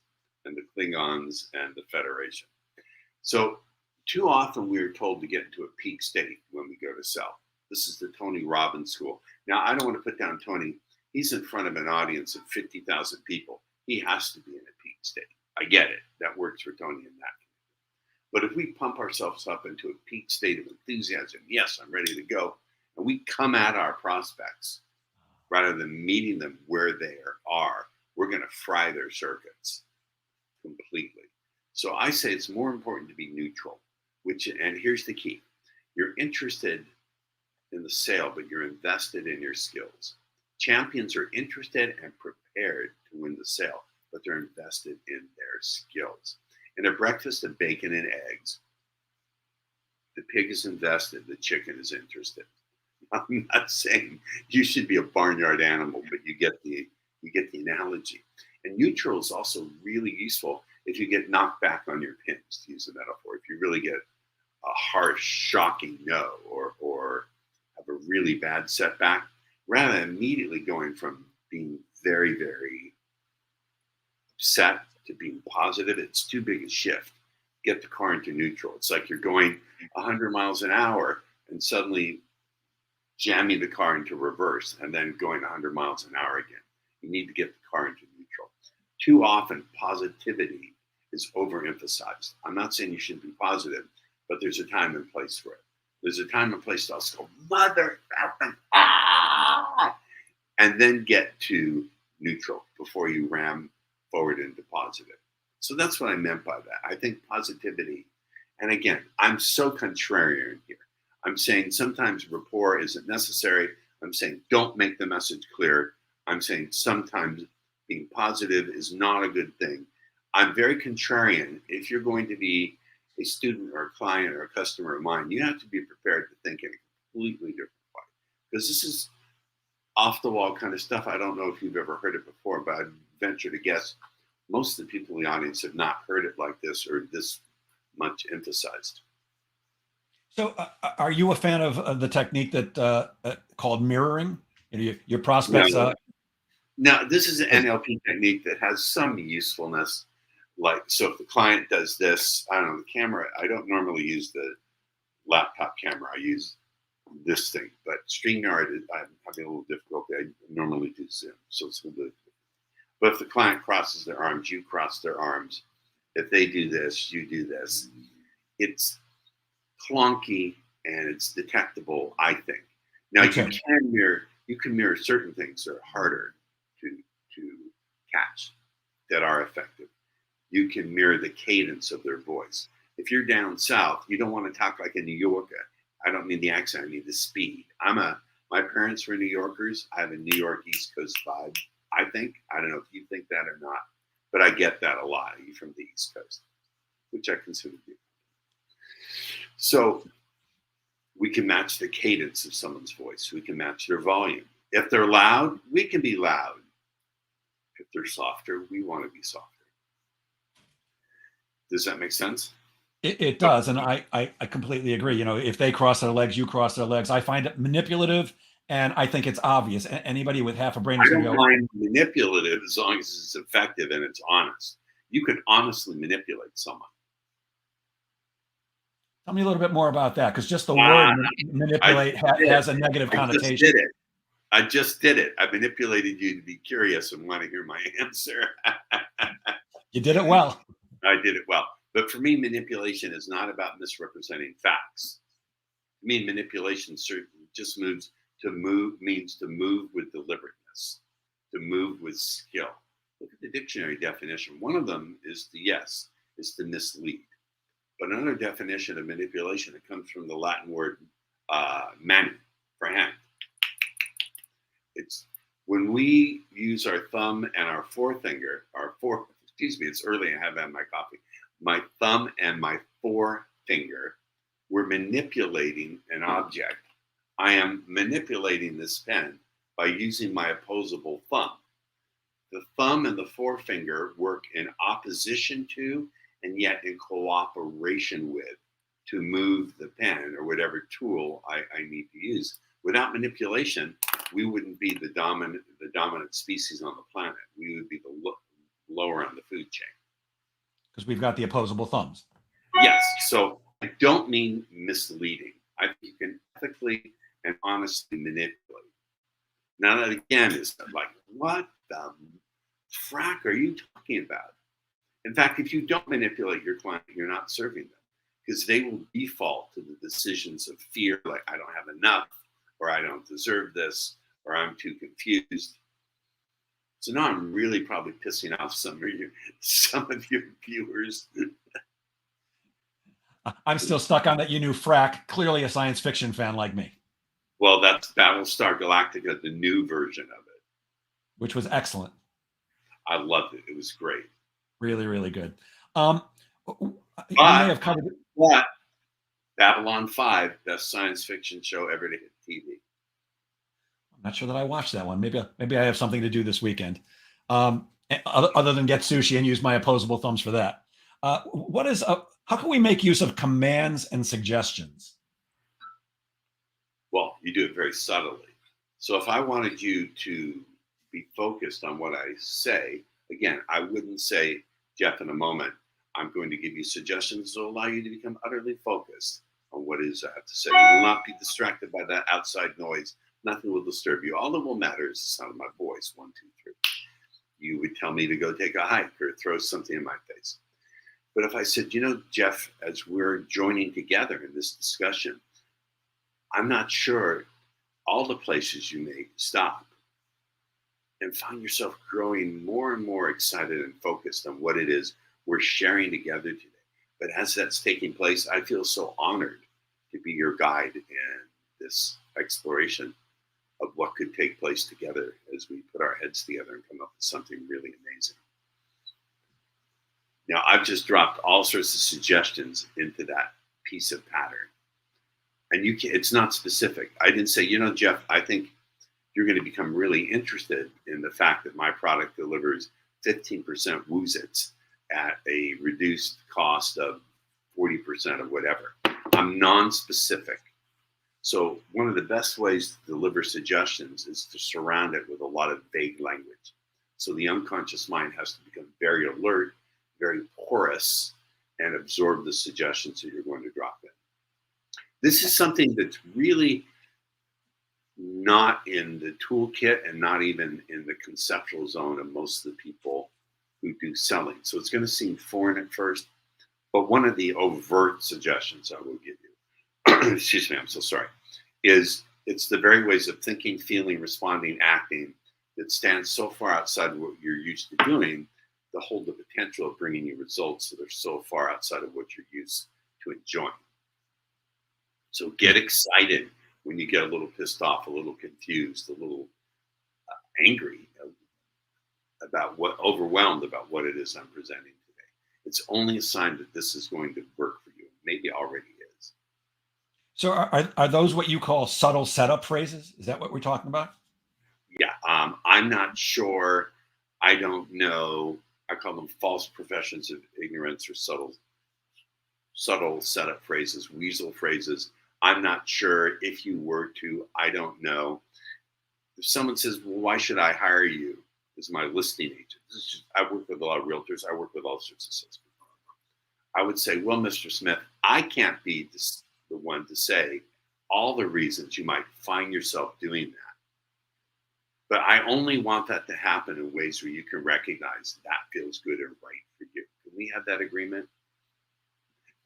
Speaker 2: and the Klingons and the Federation. So too often we are told to get into a peak state when we go to sell. This is the Tony Robbins school. Now, I don't want to put down Tony. He's in front of an audience of 50,000 people. He has to be in a peak state. I get it. That works for Tony in that. But if we pump ourselves up into a peak state of enthusiasm, yes, I'm ready to go, and we come at our prospects rather than meeting them where they are, we're going to fry their circuits completely. So I say it's more important to be neutral, and here's the key. You're interested in the sale, but you're invested in your skills. Champions are interested and prepared to win the sale, but they're invested in their skills. In a breakfast of bacon and eggs, the pig is invested, the chicken is interested. I'm not saying you should be a barnyard animal, but you get the analogy. And neutral is also really useful if you get knocked back on your pins, to use a metaphor. If you really get a harsh, shocking no, or have a really bad setback, rather than immediately going from being very, very upset to being positive, it's too big a shift. Get the car into neutral. It's like you're going 100 miles an hour and suddenly jamming the car into reverse and then going 100 miles an hour again. You need to get the car into neutral. Too often, positivity is overemphasized. I'm not saying you shouldn't be positive, but there's a time and place for it. There's a time and place to also go, mother, and then get to neutral before you ram forward into positive. So that's what I meant by that. I think positivity, and again, I'm so contrarian here. I'm saying sometimes rapport isn't necessary. I'm saying don't make the message clear. I'm saying sometimes being positive is not a good thing. I'm very contrarian. If you're going to be a student or a client or a customer of mine, you have to be prepared to think in a completely different way. Because this is off the wall kind of stuff. I don't know if you've ever heard it before, but I'd venture to guess most of the people in the audience have not heard it like this or this much emphasized.
Speaker 1: So, are you a fan of the technique that called mirroring? Your prospects.
Speaker 2: No, this is an NLP technique that has some usefulness. Like, so if the client does this, I don't know, the camera, I don't normally use the laptop camera. I use this thing, but StreamYard, I'm having a little difficulty. I normally do Zoom, so it's a little bit. But if the client crosses their arms, you cross their arms. If they do this, you do this. It's clunky and it's detectable, I think. Now
Speaker 1: Okay.
Speaker 2: you can mirror certain things that are harder to catch that are effective. You can mirror the cadence of their voice. If you're down south, you don't want to talk like a New Yorker. I don't mean the accent, I mean the speed. My parents were New Yorkers. I have a New York East Coast vibe, I think. I don't know if you think that or not, but I get that a lot. You're from the East Coast, which I consider to be. So we can match the cadence of someone's voice. We can match their volume. If they're loud, we can be loud. If they're softer, we want to be softer. Does that make sense?
Speaker 1: It does, and I completely agree. If they cross their legs, you cross their legs. I find it manipulative, and I think it's obvious. Anybody with half a brain is
Speaker 2: I
Speaker 1: going
Speaker 2: don't
Speaker 1: to go,
Speaker 2: mind manipulative as long as it's effective and it's honest. You can honestly manipulate someone.
Speaker 1: Tell me a little bit more about that, because just the word manipulate has a negative connotation.
Speaker 2: I just did it. I manipulated you to be curious and want to hear my answer.
Speaker 1: You did it well.
Speaker 2: I did it well. But for me, manipulation is not about misrepresenting facts. I mean, manipulation certainly just means to move with deliberateness, to move with skill. Look at the dictionary definition. One of them is to mislead. But another definition of manipulation, it comes from the Latin word manu, for hand. It's when we use our thumb and our forefinger, it's early, I haven't had my coffee. My thumb and my forefinger, we're manipulating an object. I am manipulating this pen by using my opposable thumb. The thumb and the forefinger work in opposition to and yet in cooperation with to move the pen or whatever tool I need to use. Without manipulation, we wouldn't be the dominant species on the planet. We would be the lower on the food chain.
Speaker 1: Because we've got the opposable thumbs.
Speaker 2: Yes. So I don't mean misleading. I think you can ethically and honestly manipulate. Now that again is like, what the frack are you talking about? In fact, if you don't manipulate your client, you're not serving them. because they will default to the decisions of fear, like I don't have enough, or I don't deserve this, or I'm too confused. So now I'm really probably pissing off some of your viewers.
Speaker 1: I'm still stuck on that. You knew Frack, clearly a science fiction fan like me.
Speaker 2: Well, that's Battlestar Galactica, the new version of it,
Speaker 1: which was excellent.
Speaker 2: I loved it. It was great.
Speaker 1: Really, really good. We may have covered it.
Speaker 2: But Babylon 5, best science fiction show ever to hit TV.
Speaker 1: I'm not sure that I watched that one. Maybe I have something to do this weekend, other than get sushi and use my opposable thumbs for that. How can we make use of commands and suggestions?
Speaker 2: Well, you do it very subtly. So if I wanted you to be focused on what I say, again, I wouldn't say, Jeff, in a moment, I'm going to give you suggestions that will allow you to become utterly focused on what it is I have to say. You will not be distracted by that outside noise. Nothing will disturb you. All that will matter is the sound of my voice. 1, 2, 3. You would tell me to go take a hike or throw something in my face. But if I said, Jeff, as we're joining together in this discussion, I'm not sure all the places you may stop, and find yourself growing more and more excited and focused on what it is we're sharing together today. But as that's taking place, I feel so honored to be your guide in this exploration of what could take place together as we put our heads together and come up with something really amazing. Now, I've just dropped all sorts of suggestions into that piece of pattern. And it's not specific. I didn't say, Jeff, I think you're going to become really interested in the fact that my product delivers 15% Woozits at a reduced cost of 40% of whatever. I'm non-specific. So one of the best ways to deliver suggestions is to surround it with a lot of vague language. So the unconscious mind has to become very alert, very porous, and absorb the suggestions that you're going to drop in. This is something that's really not in the toolkit and not even in the conceptual zone of most of the people who do selling. So it's going to seem foreign at first, but one of the overt suggestions I will give you, excuse me, I'm so sorry, is it's the very ways of thinking, feeling, responding, acting that stands so far outside of what you're used to doing to hold the potential of bringing you results that are so far outside of what you're used to enjoying. So get excited when you get a little pissed off, a little confused, a little angry about overwhelmed about what it is I'm presenting today. It's only a sign that this is going to work for you. Maybe already is.
Speaker 1: So are those what you call subtle setup phrases? Is that what we're talking about?
Speaker 2: Yeah, I'm not sure. I don't know. I call them false professions of ignorance or subtle setup phrases, weasel phrases. I'm not sure if you were to, I don't know. If someone says, well, why should I hire you as my listing agent? I work with a lot of realtors. I work with all sorts of salespeople. I would say, well, Mr. Smith, I can't be the one to say all the reasons you might find yourself doing that. But I only want that to happen in ways where you can recognize that feels good and right for you. Can we have that agreement?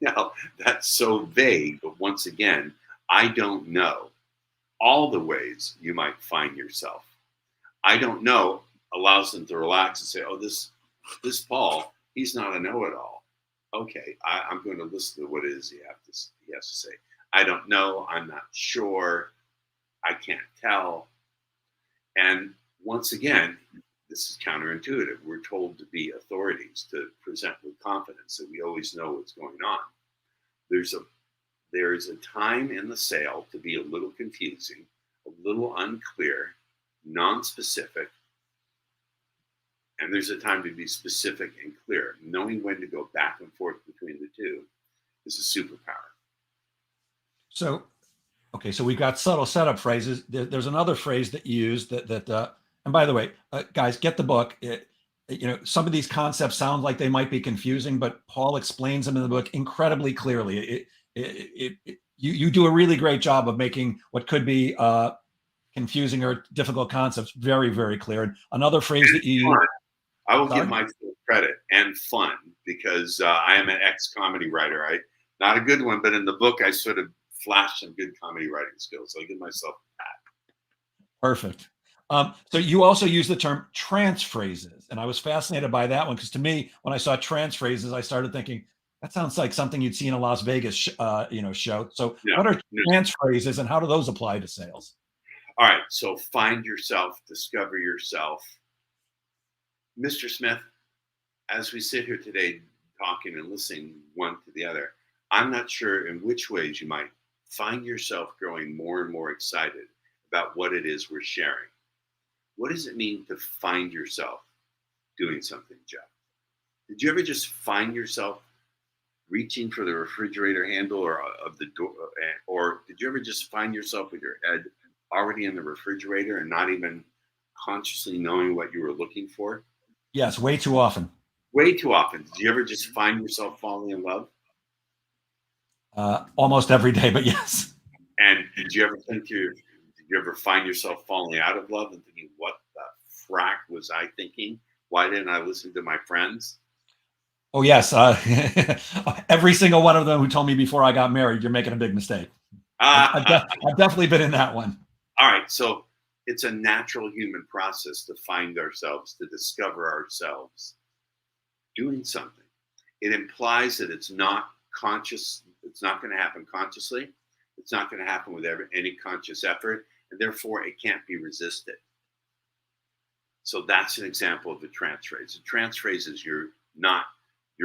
Speaker 2: Now, that's so vague, but once again, I don't know all the ways you might find yourself. I don't know allows them to relax and say, oh, this Paul, he's not a know-it-all. Okay, I'm going to listen to what it is he has to say. I don't know. I'm not sure. I can't tell. And once again, this is counterintuitive. We're told to be authorities, to present with confidence that we always know what's going on. There is a time in the sale to be a little confusing, a little unclear, non-specific, and there's a time to be specific and clear. Knowing when to go back and forth between the two is a superpower. So
Speaker 1: we've got subtle setup phrases. There's another phrase that you use that and by the way, guys, get the book. Some of these concepts sound like they might be confusing, but Paul explains them in the book incredibly clearly. You do a really great job of making what could be confusing or difficult concepts very, very clear. And another phrase that you use.
Speaker 2: I will give myself credit and fun because I am an ex-comedy writer. Not a good one, but in the book, I sort of flashed some good comedy writing skills. So I give myself that.
Speaker 1: Perfect. So you also use the term trance phrases, and I was fascinated by that one because to me, when I saw trance phrases, I started thinking that sounds like something you'd see in a Las Vegas, show. So,
Speaker 2: Yeah.
Speaker 1: what are trance phrases, and how do those apply to sales?
Speaker 2: All right. So find yourself, discover yourself. Mr. Smith, as we sit here today talking and listening one to the other, I'm not sure in which ways you might find yourself growing more and more excited about what it is we're sharing. What does it mean to find yourself doing something, Jeff? Did you ever just find yourself reaching for the refrigerator handle or of the door, or did you ever just find yourself with your head already in the refrigerator and not even consciously knowing what you were looking for?
Speaker 1: Yes, way too often.
Speaker 2: Way too often. Did you ever just find yourself falling in love?
Speaker 1: Almost every day, but yes.
Speaker 2: And did you ever find yourself falling out of love and thinking, what the frack was I thinking? Why didn't I listen to my friends?
Speaker 1: Oh, yes. Every single one of them who told me before I got married, you're making a big mistake. I've definitely been in that one.
Speaker 2: All right. So it's a natural human process to find ourselves, to discover ourselves doing something. It implies that it's not conscious. It's not going to happen consciously. It's not going to happen with any conscious effort. And therefore, it can't be resisted. So that's an example of the trance phrase. The trance phrase is you're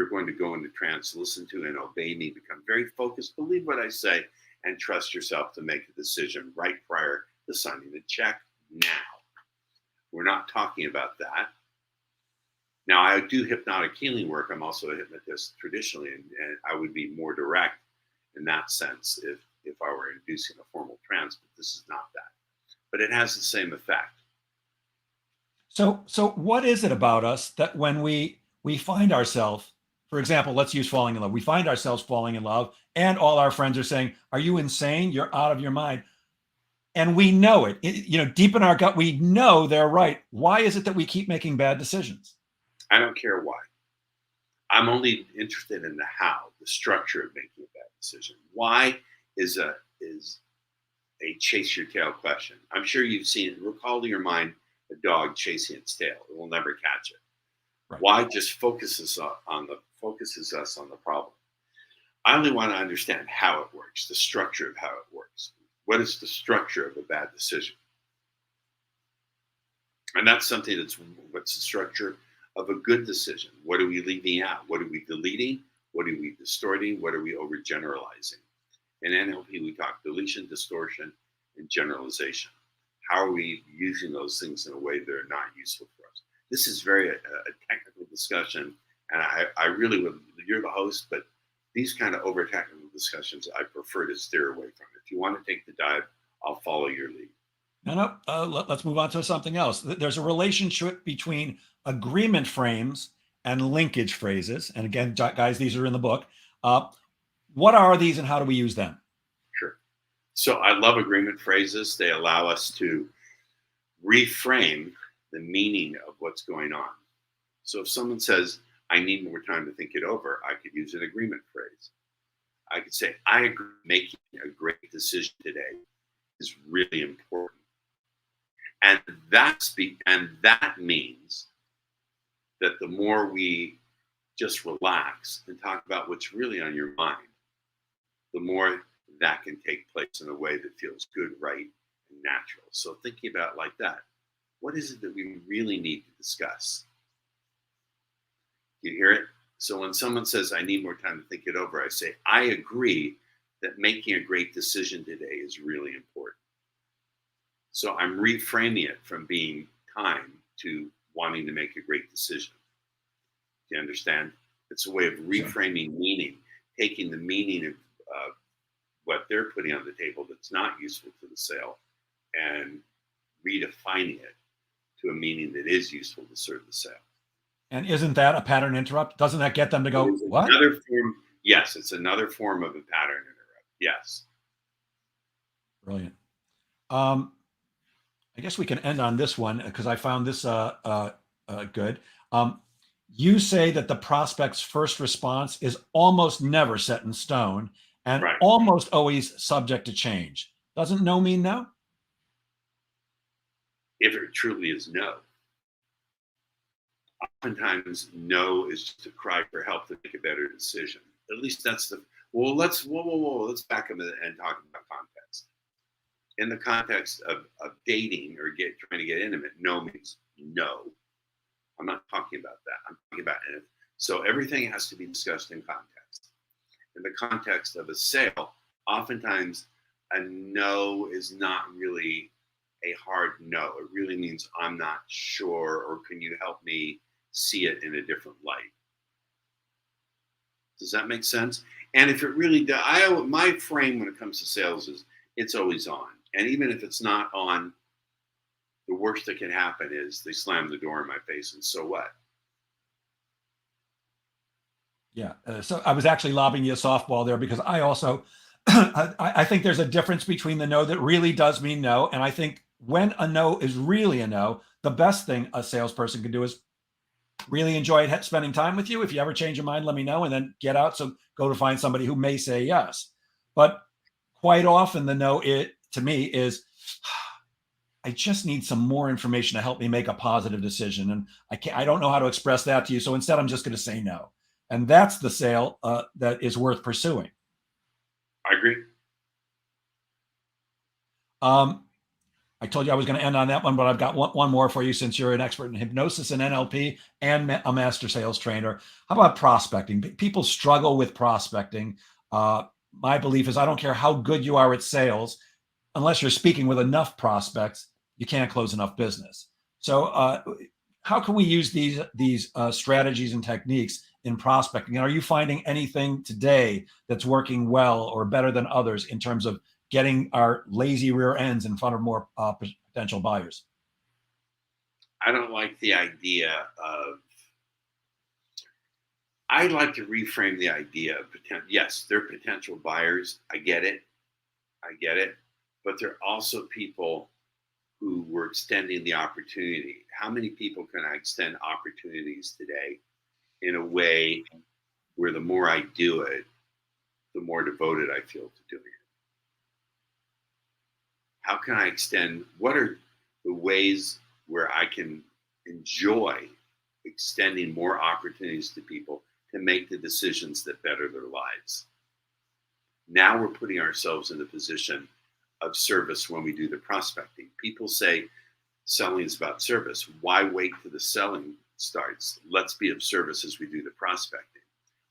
Speaker 2: going to go into trance, listen to and obey me, become very focused, believe what I say, and trust yourself to make a decision right prior to signing the check now. We're not talking about that. Now, I do hypnotic healing work. I'm also a hypnotist traditionally, and I would be more direct in that sense if I were inducing a formal trance, but this is not that. But it has the same effect.
Speaker 1: So what is it about us that when we find ourselves, for example, let's use falling in love. We find ourselves falling in love, and all our friends are saying, "Are you insane? You're out of your mind." And we know it. Deep in our gut, we know they're right. Why is it that we keep making bad decisions?
Speaker 2: I don't care why. I'm only interested in the how, the structure of making a bad decision. Why is a chase your tail question. I'm sure you've seen it. Recall to your mind a dog chasing its tail. It will never catch it. Right. Why just focuses us on the problem. I only want to understand how it works, the structure of how it works. What is the structure of a bad decision? And that's something what's the structure of a good decision? What are we leaving out? What are we deleting? What are we distorting? What are we overgeneralizing? In NLP, we talk deletion, distortion, and generalization. How are we using those things in a way that are not useful for us? This is very a technical discussion, and I really would, you're the host, but these kind of over technical discussions, I prefer to steer away from. If you want to take the dive, I'll follow your lead.
Speaker 1: No. Let's move on to something else. There's a relationship between agreement frames and linkage phrases. And again, guys, these are in the book. What are these and how do we use them?
Speaker 2: Sure. So I love agreement phrases. They allow us to reframe the meaning of what's going on. So if someone says, I need more time to think it over, I could use an agreement phrase. I could say, I agree making a great decision today is really important. And that means that the more we just relax and talk about what's really on your mind, the more that can take place in a way that feels good, right, and natural. So thinking about it like that, what is it that we really need to discuss? You hear it? So when someone says, I need more time to think it over, I say, I agree that making a great decision today is really important. So I'm reframing it from being time to wanting to make a great decision. Do you understand? It's a way of reframing meaning, taking the meaning of what they're putting on the table that's not useful to the sale and redefining it to a meaning that is useful to serve the sale.
Speaker 1: And isn't that a pattern interrupt? Doesn't that get them to go, what?
Speaker 2: Yes, it's another form of a pattern interrupt. Yes.
Speaker 1: Brilliant. I guess we can end on this one because I found this good. You say that the prospect's first response is almost never set in stone and
Speaker 2: Right.
Speaker 1: almost always subject to change. Doesn't no mean no?
Speaker 2: If it truly is no. Oftentimes, no is just a cry for help to make a better decision. At least that's the, well, let's back up and talk about context. In the context of dating or trying to get intimate, no means no. I'm not talking about that. I'm talking about it. So everything has to be discussed in context. In the context of a sale, oftentimes a no is not really a hard no. It really means I'm not sure, or can you help me see it in a different light? Does that make sense? And if it really does, my frame when it comes to sales is it's always on. And even if it's not on, the worst that can happen is they slam the door in my face, and so what?
Speaker 1: Yeah. So I was actually lobbing you a softball there because I also, I think there's a difference between the no that really does mean no. And I think when a no is really a no, the best thing a salesperson can do is really enjoyed spending time with you. If you ever change your mind, let me know and then get out. So go to find somebody who may say yes. But quite often the no to me is, I just need some more information to help me make a positive decision. And I don't know how to express that to you. So instead, I'm just going to say no. And that's the sale that is worth pursuing.
Speaker 2: I agree.
Speaker 1: I told you I was going to end on that one, but I've got one more for you since you're an expert in hypnosis and NLP and a master sales trainer. How about prospecting? People struggle with prospecting. My belief is I don't care how good you are at sales, unless you're speaking with enough prospects, you can't close enough business. So how can we use these strategies and techniques in prospecting? And are you finding anything today that's working well or better than others in terms of getting our lazy rear ends in front of more potential buyers?
Speaker 2: I don't like the idea of, I'd like to reframe the idea of potential. Yes, they're potential buyers. I get it. But they're also people who were extending the opportunity. How many people can I extend opportunities today in a way where the more I do it, the more devoted I feel to doing it? How can I extend? What are the ways where I can enjoy extending more opportunities to people to make the decisions that better their lives? Now we're putting ourselves in the position of service when we do the prospecting. People say selling is about service. Why wait till the selling starts? Let's be of service as we do the prospecting.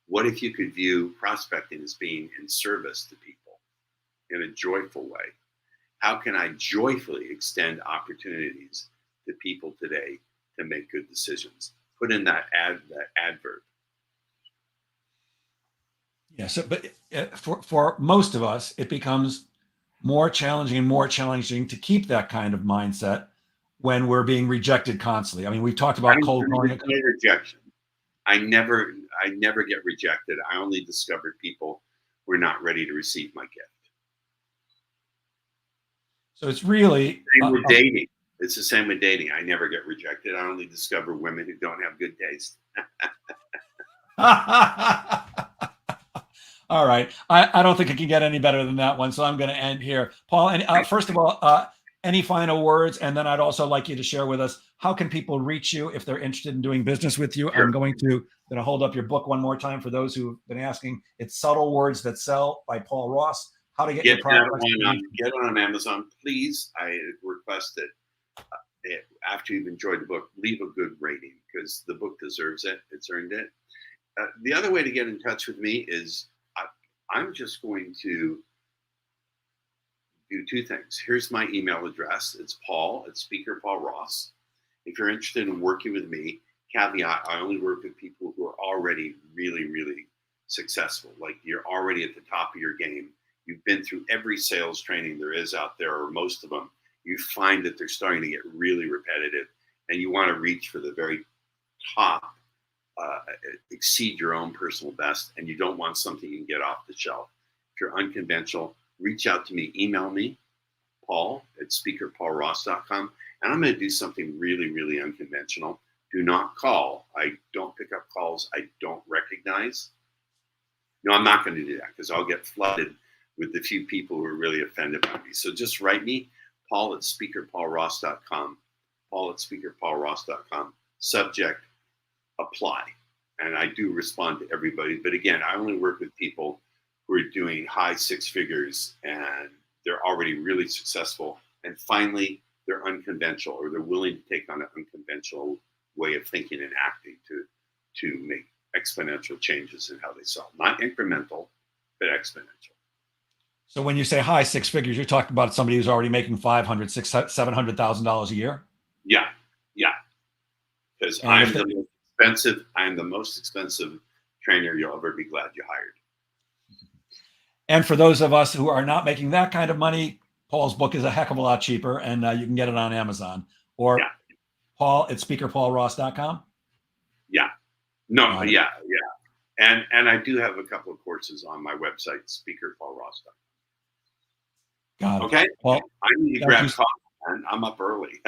Speaker 2: What if you could view prospecting as being in service to people in a joyful way? How can I joyfully extend opportunities to people today to make good decisions? Put in that adverb.
Speaker 1: Yeah. So, but for most of us, it becomes more challenging and more challenging to keep that kind of mindset when we're being rejected constantly. I mean, we've talked about cold calling.
Speaker 2: Rejection. I never get rejected. I only discovered people who are not ready to receive my gift.
Speaker 1: So it's really
Speaker 2: Same with dating. It's the same with dating. I never get rejected. I only discover women who don't have good taste.
Speaker 1: All right. I don't think it can get any better than that one. So I'm going to end here. Paul, and first of all, any final words? And then I'd also like you to share with us, how can people reach you if they're interested in doing business with you?
Speaker 2: Sure.
Speaker 1: I'm going to hold up your book one more time for those who've been asking. It's Subtle Words That Sell by Paul Ross. How to get your product.
Speaker 2: Get it on Amazon, please. I request that after you've enjoyed the book, leave a good rating because the book deserves it. It's earned it. The other way to get in touch with me is I'm just going to do two things. Here's my email address. It's Speaker Paul Ross. If you're interested in working with me, caveat, I only work with people who are already really, really successful. Like you're already at the top of your game. You've been through every sales training there is out there, or most of them. You find that they're starting to get really repetitive and you want to reach for the very top, exceed your own personal best, and you don't want something you can get off the shelf. If you're unconventional, reach out to me, email me, Paul at speakerpaulross.com, and I'm going to do something really, really unconventional. Do not call. I don't pick up calls I don't recognize. No, I'm not going to do that because I'll get flooded with the few people who are really offended by me. So just write me, paul@speakerpaulross.com, paul@speakerpaulross.com, subject, apply. And I do respond to everybody. But again, I only work with people who are doing high six figures and they're already really successful. And finally, they're unconventional, or they're willing to take on an unconventional way of thinking and acting to make exponential changes in how they sell. Not incremental, but exponential.
Speaker 1: So when you say high six figures, you're talking about somebody who's already making $500,000, $600,000, $700,000 a year.
Speaker 2: Yeah. Because I'm the most expensive trainer you'll ever be glad you hired.
Speaker 1: And for those of us who are not making that kind of money, Paul's book is a heck of a lot cheaper, and you can get it on Amazon or paul@speakerpaulross.com.
Speaker 2: And I do have a couple of courses on my website, speakerpaulross.com.
Speaker 1: Got it.
Speaker 2: Okay.
Speaker 1: Well,
Speaker 2: I need to grab coffee, and I'm up early.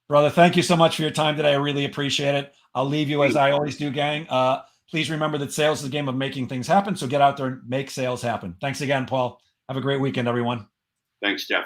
Speaker 1: Brother, thank you so much for your time today. I really appreciate it. I'll leave you as I always do, gang. Please remember that sales is a game of making things happen. So get out there and make sales happen. Thanks again, Paul. Have a great weekend, everyone.
Speaker 2: Thanks, Jeff.